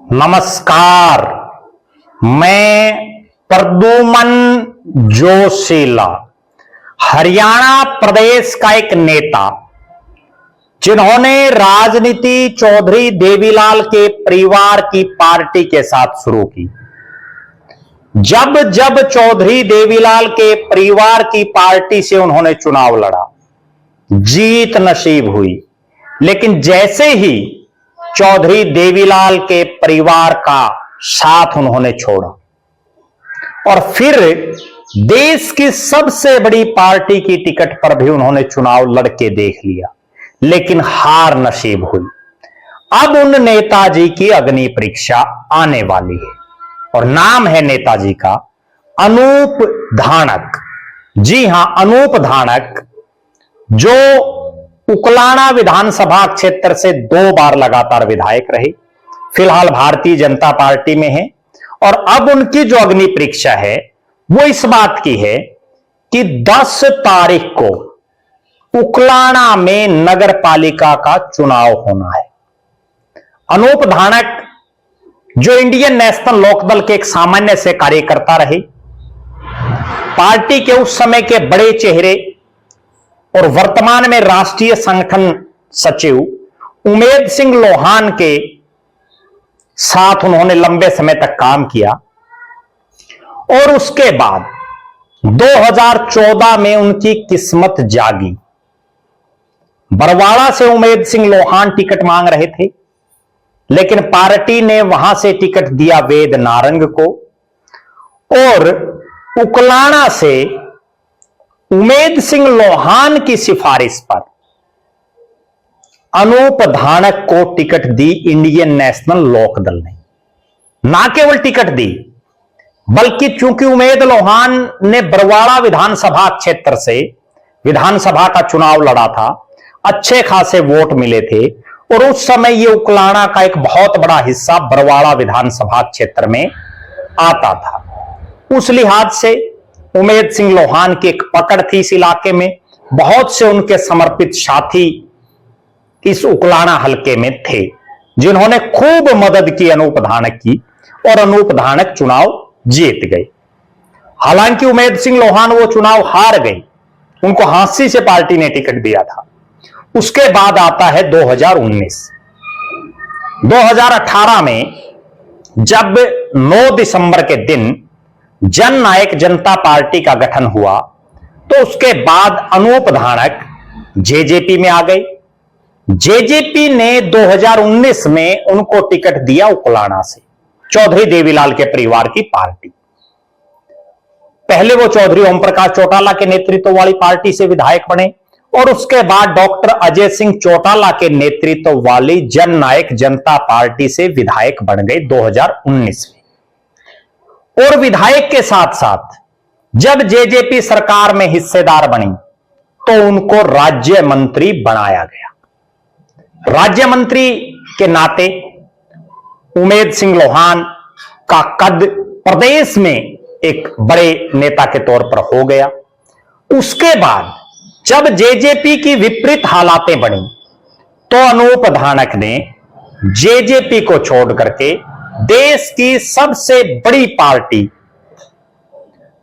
नमस्कार, मैं प्रद्युमन जोशीला, हरियाणा प्रदेश का एक नेता जिन्होंने राजनीति चौधरी देवीलाल के परिवार की पार्टी के साथ शुरू की। जब जब चौधरी देवीलाल के परिवार की पार्टी से उन्होंने चुनाव लड़ा, जीत नसीब हुई, लेकिन जैसे ही चौधरी देवीलाल के परिवार का साथ उन्होंने छोड़ा और फिर देश की सबसे बड़ी पार्टी की टिकट पर भी उन्होंने चुनाव लड़के देख लिया, लेकिन हार नसीब हुई। अब उन नेताजी की अग्नि परीक्षा आने वाली है और नाम है नेताजी का अनूप धानक। जी हां, अनूप धानक जो उकलाना विधानसभा क्षेत्र से 2 बार लगातार विधायक रहे, फिलहाल भारतीय जनता पार्टी में है। और अब उनकी जो अग्नि परीक्षा है वो इस बात की है कि 10 तारीख को उकलाना में नगर पालिका का चुनाव होना है। अनूप धानक जो इंडियन नेशनल लोकदल के एक सामान्य से कार्यकर्ता रहे, पार्टी के उस समय के बड़े चेहरे और वर्तमान में राष्ट्रीय संगठन सचिव उमेद सिंह लोहान के साथ उन्होंने लंबे समय तक काम किया और उसके बाद 2014 में उनकी किस्मत जागी। बरवाड़ा से उमेद सिंह लोहान टिकट मांग रहे थे, लेकिन पार्टी ने वहां से टिकट दिया वेद नारंग को और उकलाना से उमेद सिंह लोहान की सिफारिश पर अनूप धानक को टिकट दी इंडियन नेशनल लोकदल ने। ना केवल टिकट दी, बल्कि चूंकि उमेद लोहान ने बरवाड़ा विधानसभा क्षेत्र से विधानसभा का चुनाव लड़ा था, अच्छे खासे वोट मिले थे और उस समय यह उकलाना का एक बहुत बड़ा हिस्सा बरवाड़ा विधानसभा क्षेत्र में आता था। उस लिहाज से उमेद सिंह लोहान की एक पकड़ थी इस इलाके में। बहुत से उनके समर्पित साथी इस उकलाना हलके में थे जिन्होंने खूब मदद की अनूप धानक की और अनूप धानक चुनाव जीत गए। हालांकि उमेद सिंह लोहान वो चुनाव हार गए, उनको हांसी से पार्टी ने टिकट दिया था। उसके बाद आता है 2019। 2018 में जब 9 दिसंबर के दिन जन नायक जनता पार्टी का गठन हुआ, तो उसके बाद अनूप धानक जेजेपी में आ गए। जेजेपी ने 2019 में उनको टिकट दिया उकलाना से, चौधरी देवीलाल के परिवार की पार्टी। पहले वो चौधरी ओम प्रकाश चौटाला के नेतृत्व वाली पार्टी से विधायक बने और उसके बाद डॉक्टर अजय सिंह चौटाला के नेतृत्व वाली जन नायक जनता पार्टी से विधायक बन गए 2019 में। और विधायक के साथ साथ जब जेजेपी सरकार में हिस्सेदार बनी तो उनको राज्य मंत्री बनाया गया। राज्य मंत्री के नाते उमेद सिंह लोहान का कद प्रदेश में एक बड़े नेता के तौर पर हो गया। उसके बाद जब जेजेपी की विपरीत हालातें बनी तो अनूप धानक ने जेजेपी को छोड़ करके देश की सबसे बड़ी पार्टी,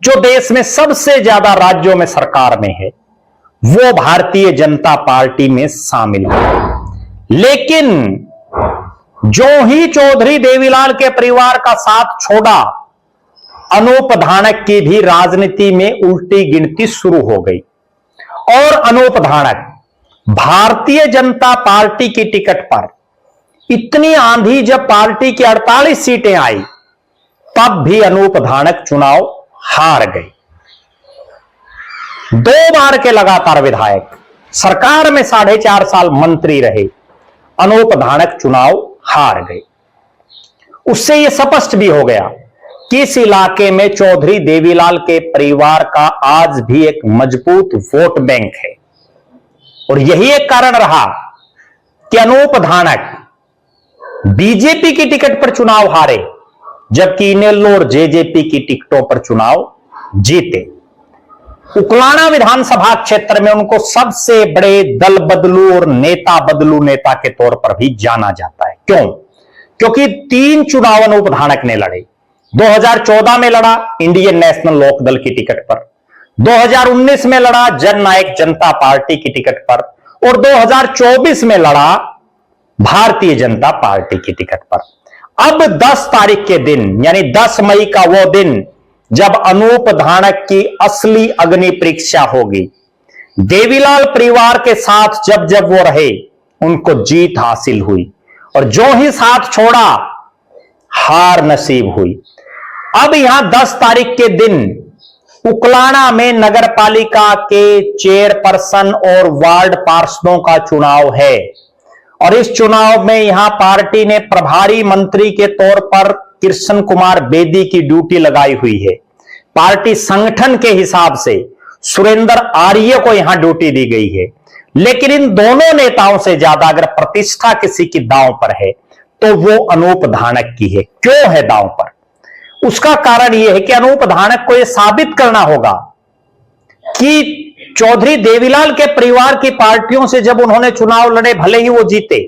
जो देश में सबसे ज्यादा राज्यों में सरकार में है, वो भारतीय जनता पार्टी में शामिल हुए। लेकिन जो ही चौधरी देवीलाल के परिवार का साथ छोड़ा, अनूप धानक की भी राजनीति में उल्टी गिनती शुरू हो गई और अनूप धानक भारतीय जनता पार्टी की टिकट पर इतनी आंधी जब पार्टी की 48 सीटें आई, तब भी अनूप धानक चुनाव हार गए। 2 बार के लगातार विधायक, सरकार में 4.5 साल मंत्री रहे, अनूप धानक चुनाव हार गए। उससे यह स्पष्ट भी हो गया कि इस इलाके में चौधरी देवीलाल के परिवार का आज भी एक मजबूत वोट बैंक है और यही एक कारण रहा कि अनूप धानक बीजेपी की टिकट पर चुनाव हारे, जबकि इनेलो और जेजेपी की टिकटों पर चुनाव जीते। उकलाना विधानसभा क्षेत्र में उनको सबसे बड़े दल बदलू और नेता बदलू नेता के तौर पर भी जाना जाता है। क्यों? क्योंकि 3 चुनाव अनूप धानक ने लड़े। 2014 में लड़ा इंडियन नेशनल लोकदल की टिकट पर, 2019 में लड़ा जननायक जनता पार्टी की टिकट पर और 2024 में लड़ा भारतीय जनता पार्टी की टिकट पर। अब 10 तारीख के दिन यानी 10 मई का वो दिन जब अनूप धानक की असली अग्नि परीक्षा होगी। देवीलाल परिवार के साथ जब जब वो रहे उनको जीत हासिल हुई और जो ही साथ छोड़ा हार नसीब हुई। अब यहां 10 तारीख के दिन उकलाना में नगर पालिका के चेयरपर्सन और वार्ड पार्षदों का चुनाव है और इस चुनाव में यहां पार्टी ने प्रभारी मंत्री के तौर पर कृष्ण कुमार बेदी की ड्यूटी लगाई हुई है। पार्टी संगठन के हिसाब से सुरेंद्र आर्य को यहां ड्यूटी दी गई है, लेकिन इन दोनों नेताओं से ज्यादा अगर प्रतिष्ठा किसी की दांव पर है तो वो अनूप धानक की है। क्यों है दांव पर? उसका कारण यह है कि अनूप धानक को यह साबित करना होगा कि चौधरी देवीलाल के परिवार की पार्टियों से जब उन्होंने चुनाव लड़े भले ही वो जीते,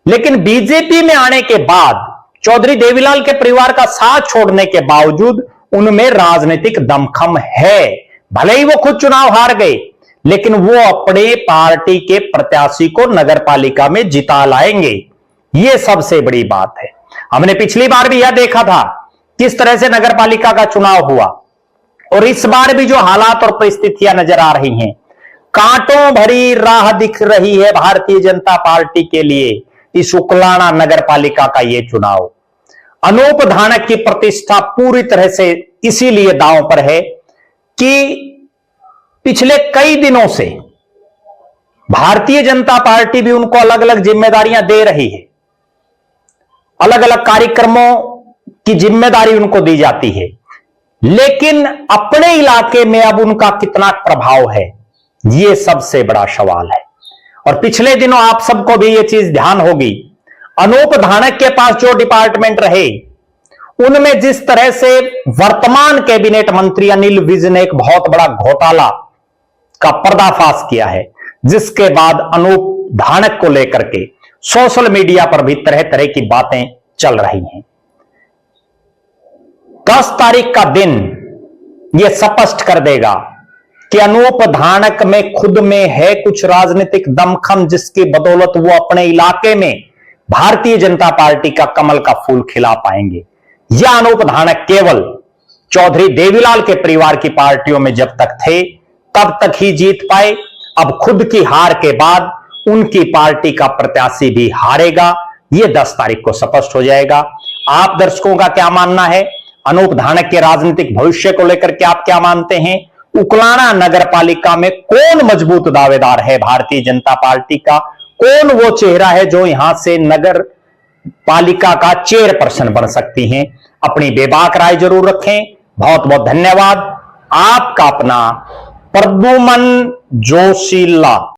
लेकिन बीजेपी में आने के बाद चौधरी देवीलाल के परिवार का साथ छोड़ने के बावजूद उनमें राजनीतिक दमखम है। भले ही वो खुद चुनाव हार गए, लेकिन वो अपने पार्टी के प्रत्याशी को नगर पालिका में जिता लाएंगे। ये सबसे बड़ी बात है। हमने पिछली बार भी यह देखा था किस तरह से नगर पालिका का चुनाव हुआ और इस बार भी जो हालात और परिस्थितियां नजर आ रही हैं, कांटों भरी राह दिख रही है भारतीय जनता पार्टी के लिए इस उकलाना नगर पालिका का यह चुनाव। अनूप धानक की प्रतिष्ठा पूरी तरह से इसीलिए दांव पर है कि पिछले कई दिनों से भारतीय जनता पार्टी भी उनको अलग अलग जिम्मेदारियां दे रही है, अलग अलग कार्यक्रमों की जिम्मेदारी उनको दी जाती है, लेकिन अपने इलाके में अब उनका कितना प्रभाव है यह सबसे बड़ा सवाल है। और पिछले दिनों आप सबको भी यह चीज ध्यान होगी, अनूप धानक के पास जो डिपार्टमेंट रहे उनमें जिस तरह से वर्तमान कैबिनेट मंत्री अनिल विज ने एक बहुत बड़ा घोटाला का पर्दाफाश किया है, जिसके बाद अनूप धानक को लेकर के सोशल मीडिया पर भी तरह तरह की बातें चल रही हैं। 10 तारीख का दिन यह स्पष्ट कर देगा कि अनूप धानक में खुद में है कुछ राजनीतिक दमखम, जिसकी बदौलत वो अपने इलाके में भारतीय जनता पार्टी का कमल का फूल खिला पाएंगे। या अनूप धानक केवल चौधरी देवीलाल के परिवार की पार्टियों में जब तक थे तब तक ही जीत पाए, अब खुद की हार के बाद उनकी पार्टी का प्रत्याशी भी हारेगा। यह 10 तारीख को स्पष्ट हो जाएगा। आप दर्शकों का क्या मानना है? अनूप धानक के राजनीतिक भविष्य को लेकर के आप क्या मानते हैं? उकलाना नगर पालिका में कौन मजबूत दावेदार है भारतीय जनता पार्टी का? कौन वो चेहरा है जो यहां से नगर पालिका का चेयरपर्सन बन सकती हैं? अपनी बेबाक राय जरूर रखें। बहुत बहुत धन्यवाद। आपका अपना प्रद्युमन जोशीला।